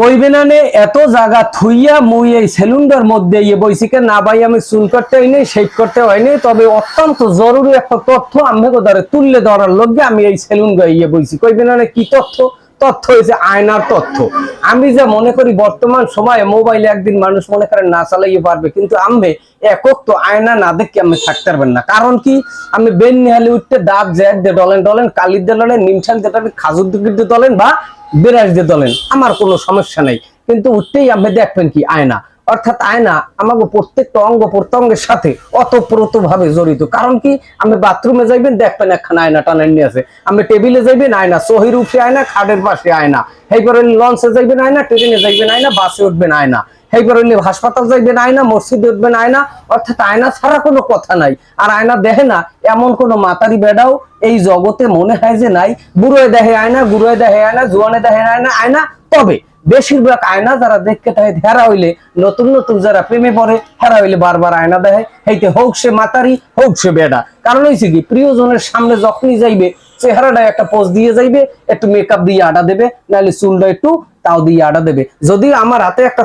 কইবে না নে এত জায়গা থুইয়া মুই এই সেলুনটার মধ্যে বইছিকে না ভাই আমি চুল করতে হয়নি শেভ করতে হয়নি, তবে অত্যন্ত জরুরি একটা তথ্য আমাকে ধরে তুললে ধরার লগে আমি এই সেলুন গাইয়ে বইছি। কইবে না কি তথ্য? তথ্য হয়েছে আয়নার তথ্য। আমি যা মনে করি বর্তমান সময়ে মোবাইলে একদিন মানুষ মনে করেন না চালাইয়ে পারবে, কিন্তু আমি একক তো আয়না না দেখে আমি থাকতে পারবেন না। কারণ কি, আমি বেন নিহালে উঠতে দাঁত জ্যাক দিয়ে ডলেন ডলেন, কালির দিয়ে ডলেন, নিমশান দিয়ে খাজুর দিয়ে ডলেন বা বিরাজ দিয়ে ডলেন, আমার কোনো সমস্যা নাই। কিন্তু উঠতেই আপনি দেখবেন কি আয়না, অর্থাৎ আয়না আমাকে প্রত্যেকটা অঙ্গ প্রত্যঙ্গের সাথে অতপ্রত ভাবে জড়িত। কারণ কি, আমি বাথরুমে যাইবেন দেখবেন একখানা আয়না টানান নিয়ে আছে, আমি টেবিলে যাইবেন আয়না, সহির উপরে আয়না, খাটের পাশে আয়না, এইবারে লঞ্চে যাইবেন আয়না, ট্রেনে যাইবেন আয়না, বাসে উঠবেন আয়না, এইবারে হাসপাতাল যাইবেন আয়না, মসজিদে উঠবেন আয়না। অর্থাৎ আয়না ছাড়া কোনো কথা নাই। আর আয়না দেখে না এমন কোনো মাতারি বেড়াও এই জগতে মনে হয় যে নাই। বুড়োয় দেখে আয়না, গুড়োয় দেখে আয়না, জোয়ানে দেখে আয়না আয়না। তবে বেশিরভাগ আয়না যারা দেখতে থাকে হেরা হইলে, নতুন নতুন যারা প্রেমে পড়ে হেরা হইলে বারবার আয়না দেখে, হেইতে হোক সে মাতারি হোক সে বেড়া। কারণ হয়েছে কি, প্রিয়জনের সামনে যখনই যাইবে চেহারাটা একটা পোজ দিয়ে যাইবে, একটু মেকআপ দিয়ে আডা দেবে, নাহলে চুলটা একটু তাও দিয়ে আডা দেবে। যদি আমার হাতে একটা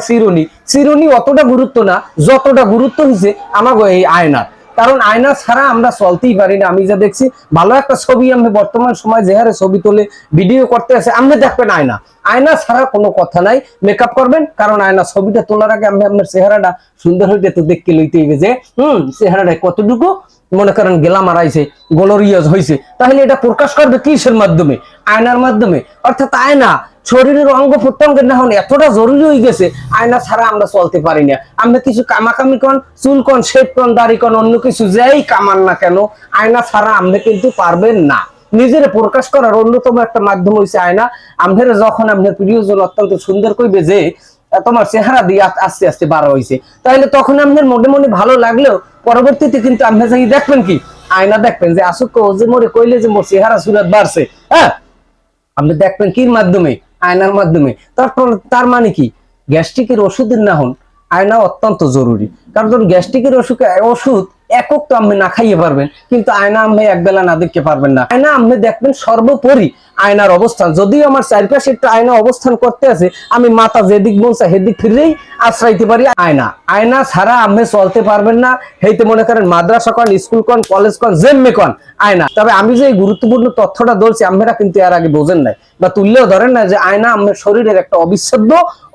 চিরুনি অতটা গুরুত্ব না যতটা গুরুত্ব হয়েছে আমাকে এই আয়নার। কারণ আয়না ছাড়া আমরা চলতেই পারি না। আমি যা দেখছি, ভালো একটা ছবি আমি বর্তমান সময় যে হারে ছবি তোলে ভিডিও করতে আছে, আপনি দেখবেন আয়না, আয়না ছাড়া কোনো কথা নাই। মেকআপ করবেন, কারণ আয়না ছবিটা তোলার আগে আমি আপনার চেহারাটা সুন্দর হইতে তো দেখতে লইতে হইবে যে চেহারাটা কতটুকু মনে করেন গেলাম আড়াইছে, গ্লোরিয়াস হয়েছে। তাহলে এটা প্রকাশ করবে কিসের মাধ্যমে? আয়নার মাধ্যমে। অর্থাৎ আয়না শরীরের অঙ্গ প্রত্যঙ্গের না হন এতটা জরুরি হয়ে গেছে, আয়না ছাড়া আমরা চলতে পারি না। আমরা কিছু কামাকামি কন, চুল কন, শেভ কন, দাড়ি কন, অন্য কিছু যেই কামান না কেন, আয়না ছাড়া আমরা কিন্তু পারবেন না। নিজের প্রকাশ করার অন্যতম একটা মাধ্যম হয়েছে আয়না। আমাদের যখন আপনার প্রিয়জন অত্যন্ত সুন্দর কইবে যে তোমার চেহারা দিয়ে আস্তে আস্তে বার হয়েছে, তাহলে তখন আপনার মনে মনে ভালো লাগলেও পরবর্তীতে কিন্তু আপনি যাই দেখবেন কি আয়না দেখবেন যে আসুক যে মোরে কইলে যে মোর চেহারা সুরত বাড়ছে, হ্যাঁ আপনি দেখবেন কির মাধ্যমে? আয়নার মাধ্যমে। তারপর তার মানে কি, গ্যাস্ট্রিকের ওষুধের না হন আয়না অত্যন্ত জরুরি। কারণ গ্যাস্ট্রিকের ওষুধ একক তো আপনি না খাইয়ে পারবেন, কিন্তু আয়না আপনি একবেলা না দেখতে পারবেন না। আয়না আপনি দেখবেন সর্বোপরি আয়নার অবস্থান। যদিও আমার চারপাশে একটা আয়না অবস্থান করতে আছে, আমি মাথা যেদিক বলছে সেদিক ফিরেই আশ্রাইতে পারি আয়না। আয়না ছাড়া আপনি চলতে পারবেন না। হেইতে মনে করেন মাদ্রাসা কন, স্কুল কন, কলেজ কন, জেমে কন আয়না। তবে আমি যে গুরুত্বপূর্ণ তথ্যটা ধরছি আপনারা কিন্তু এর আগে বোঝেন নাই বা তুললেও ধরেন না যে আয়না আপনার শরীরের একটা অবিচ্ছেদ্য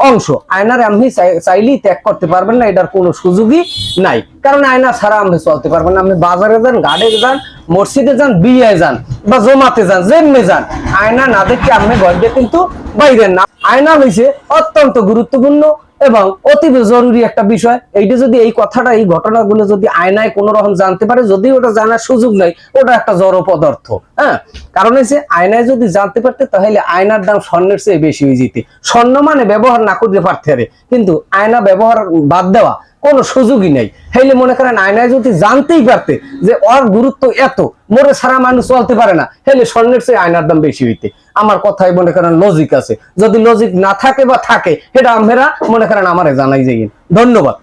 অংশ। আয়নার আপনি চাইলেই ত্যাগ করতে পারবেন না, এটার কোনো সুযোগই নাই। কারণ আয়না ছাড়া আপনি চলতে পারবেন না। আপনি বাজারে যান, ঘাটে যান, মসজিদে যান, বিয়ে যান বা জমাতে যান, জেমে যান, আয়না না দেখে আপনি ঘরে কিন্তু বাইরের না। আয়না হয়েছে অত্যন্ত গুরুত্বপূর্ণ এবং অতীব জরুরি একটা বিষয়। এইটা যদি এই কথাটা, এই ঘটনাগুলো যদি আয়নায় কোন রকম জানতে পারে, যদি ওটা জানার সুযোগ নাই, ওটা একটা জড় পদার্থ। হ্যাঁ, কারণ হচ্ছে আয়নায় যদি জানতে পারতে তাহলে আয়নার দাম স্বর্ণের চেয়ে বেশি হয়ে যেতে। স্বর্ণ মানে ব্যবহার না করতে পারতে পারে, কিন্তু আয়না ব্যবহার বাদ দেওয়া কোনো সুযোগই নেই। হেলে মনে করেন আয়নায় যদি জানতেই পারতে যে ওর গুরুত্ব এত, মোরে সারা মানুষ চলতে পারে না, হেলে স্বর্ণের চেয়ে আয়নার দাম বেশি হইতে। আমার কথাই মনে করেন লজিক আছে। যদি লজিক না থাকে বা থাকে, সেটা আমরা মনে করেন আমারে জানাই যাই। ধন্যবাদ।